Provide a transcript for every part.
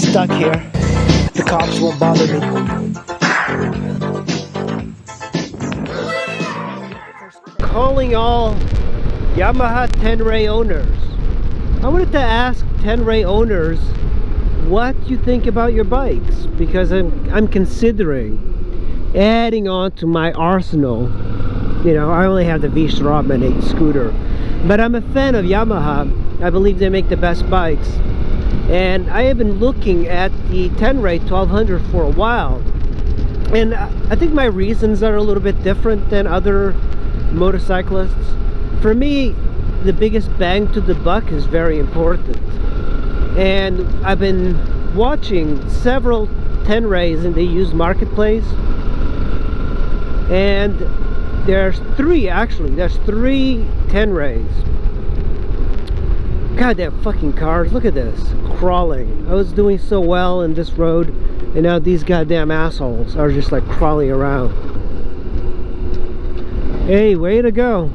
stuck here. The cops won't bother me. Calling all Yamaha tenere owners. I wanted to ask tenere owners what you think about your bikes, because I'm considering adding on to my arsenal. You know, I only have the V-Strom and a scooter, but I'm a fan of Yamaha. I believe they make the best bikes, and I have been looking at the tenere 1200 for a while, and I think my reasons are a little bit different than other motorcyclists. For me, the biggest bang to the buck is very important, and I've been watching several teneres in the used marketplace, and there's three teneres. Goddamn fucking cars, look at this, crawling. I was doing so well in this road, and now these goddamn assholes are just like crawling around. Hey, way to go.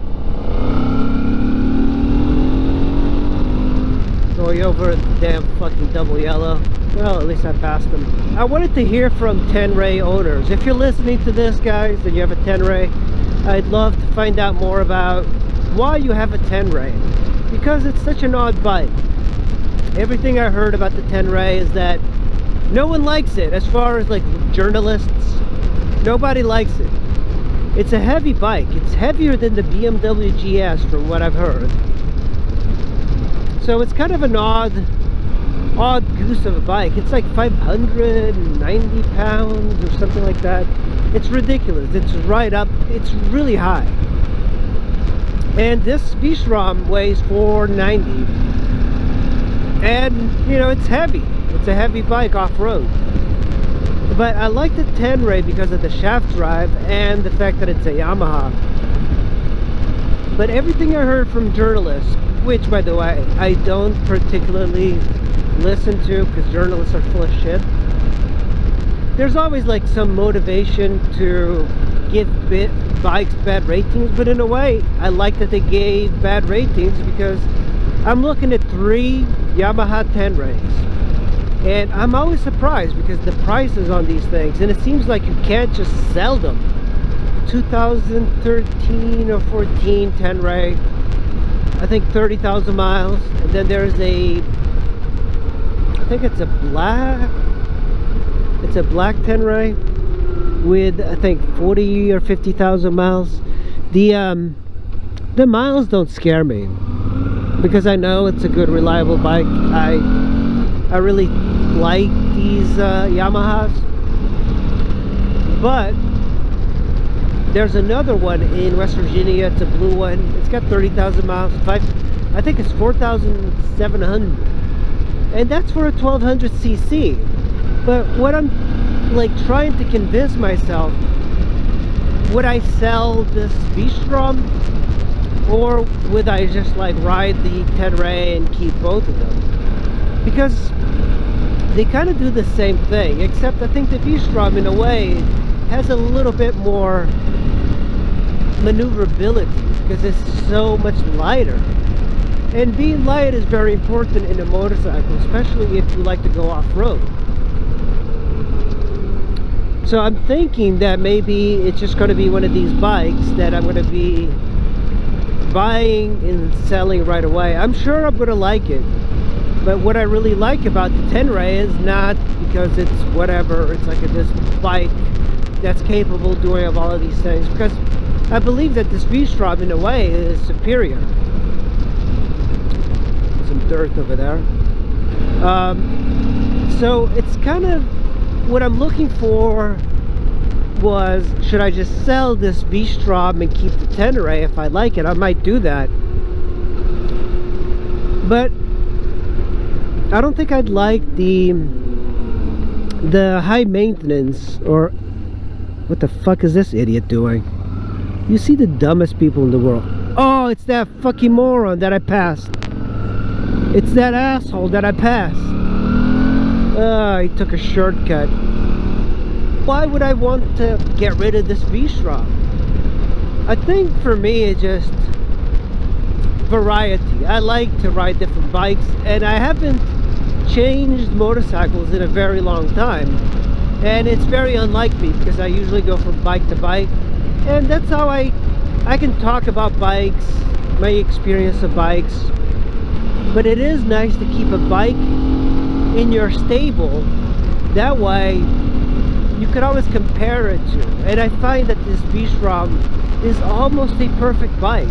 Going over the damn fucking double yellow. Well, at least I passed them. I wanted to hear from tenere owners. If you're listening to this, guys, and you have a tenere, I'd love to find out more about why you have a tenere, because it's such an odd bike. Everything I heard about the tenere is that no one likes it. As far as like journalists, nobody likes it. It's a heavy bike. It's heavier than the BMW GS from what I've heard. So it's kind of an odd goose of a bike. It's like 590 pounds or something like that. It's ridiculous. It's right up, it's really high. And this V-Strom weighs 490. And, you know, it's heavy. It's a heavy bike off-road. But I like the tenere because of the shaft drive and the fact that it's a Yamaha. But everything I heard from journalists, which, by the way, I don't particularly listen to because journalists are full of shit. There's always like some motivation to give bikes bad ratings, but in a way, I like that they gave bad ratings because I'm looking at 3 Yamaha teneres. And I'm always surprised because the prices on these things, and it seems like you can't just sell them. 2013 or 14 tenere, I think 30,000 miles. And then there's a, I think it's a black tenere with, I think, 40 or 50,000 miles. The miles don't scare me because I know it's a good, reliable bike. I really like these Yamahas, but there's another one in West Virginia. It's a blue one. It's got 30,000 miles. I think it's 4,700, and that's for a 1200cc. But what I'm like trying to convince myself, would I sell this V-Strom, or would I just like ride the tenere and keep both of them? Because they kind of do the same thing, except I think the V-Strom in a way has a little bit more maneuverability because it's so much lighter. And being light is very important in a motorcycle, especially if you like to go off-road. So I'm thinking that maybe it's just going to be one of these bikes that I'm going to be buying and selling right away. I'm sure I'm going to like it. But what I really like about the tenere is not because it's whatever, it's like this bike that's capable of doing all of these things, because I believe that this V-Strom in a way is superior. Some dirt over there. So it's kind of what I'm looking for was, should I just sell this V-Strom and keep the tenere? If I like it, I might do that. But I don't think I'd like the high maintenance, or what the fuck is this idiot doing? You see the dumbest people in the world. Oh, it's that fucking moron that I passed. It's that asshole that I passed. He took a shortcut. Why would I want to get rid of this V-Strom? I think for me it's just variety. I like to ride different bikes, and I haven't changed motorcycles in a very long time, and it's very unlike me because I usually go from bike to bike, and that's how I can talk about bikes, my experience of bikes. But it is nice to keep a bike in your stable, that way you could always compare it to. And I find that this V-Strom is almost a perfect bike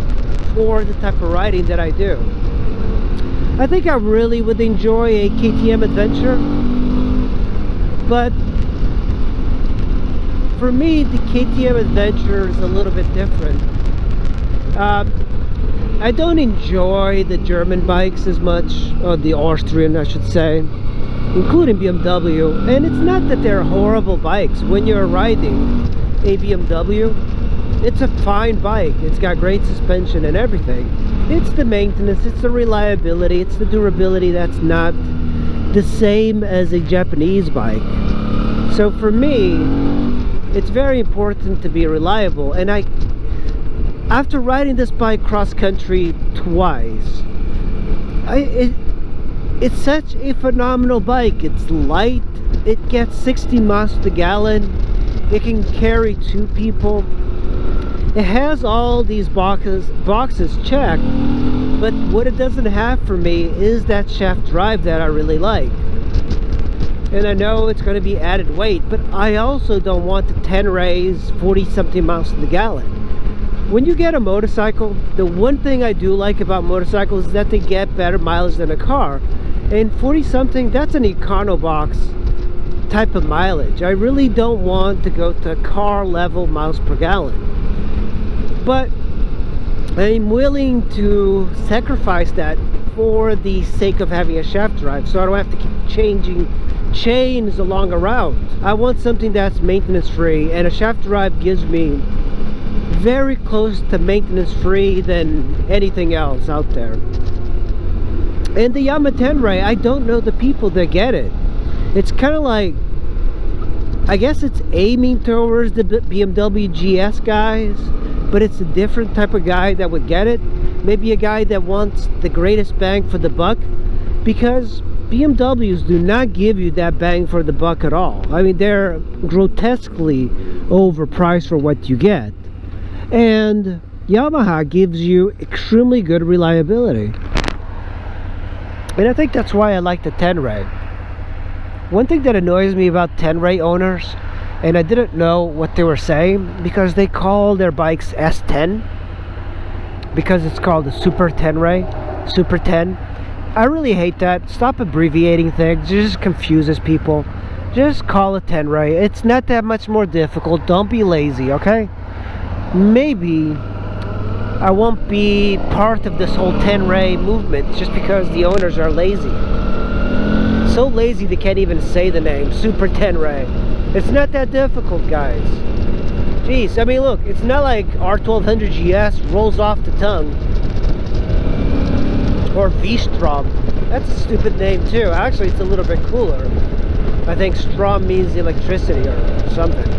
for the type of riding that I do. I think I really would enjoy a KTM Adventure, but for me the KTM Adventure is a little bit different. I don't enjoy the German bikes as much, or the Austrian I should say, including BMW. And it's not that they're horrible bikes. When you're riding a BMW, it's a fine bike. It's got great suspension and everything. It's the maintenance, it's the reliability, it's the durability that's not the same as a Japanese bike. So for me, it's very important to be reliable. And after riding this bike cross-country twice, it's such a phenomenal bike. It's light, it gets 60 miles to the gallon, it can carry 2 people. It has all these boxes checked, but what it doesn't have for me is that shaft drive that I really like. And I know it's going to be added weight, but I also don't want the tenere's 40 something miles to the gallon. When you get a motorcycle, the one thing I do like about motorcycles is that they get better mileage than a car. And 40 something, that's an econo box type of mileage. I really don't want to go to car level miles per gallon. But I'm willing to sacrifice that for the sake of having a shaft drive, so I don't have to keep changing chains along a route. I want something that's maintenance free, and a shaft drive gives me very close to maintenance free than anything else out there. And the Yamaha Tenere, I don't know the people that get it. It's kind of like, I guess it's aiming towards the BMW GS guys, but it's a different type of guy that would get it. Maybe a guy that wants the greatest bang for the buck, because BMWs do not give you that bang for the buck at all. I mean, they're grotesquely overpriced for what you get. And Yamaha gives you extremely good reliability. And I think that's why I like the Tenere. One thing that annoys me about Tenere owners, and I didn't know what they were saying, because they call their bikes S10, because it's called the Super Tenere, Super 10. I really hate that. Stop abbreviating things. It just confuses people. Just call it Tenere. It's not that much more difficult. Don't be lazy, okay? Maybe I won't be part of this whole Tenere movement just because the owners are lazy. So lazy they can't even say the name, Super Tenere. It's not that difficult, guys. Jeez, I mean, look, it's not like R1200 GS rolls off the tongue. Or V-Strom. That's a stupid name too. Actually, it's a little bit cooler. I think Strom means electricity or something.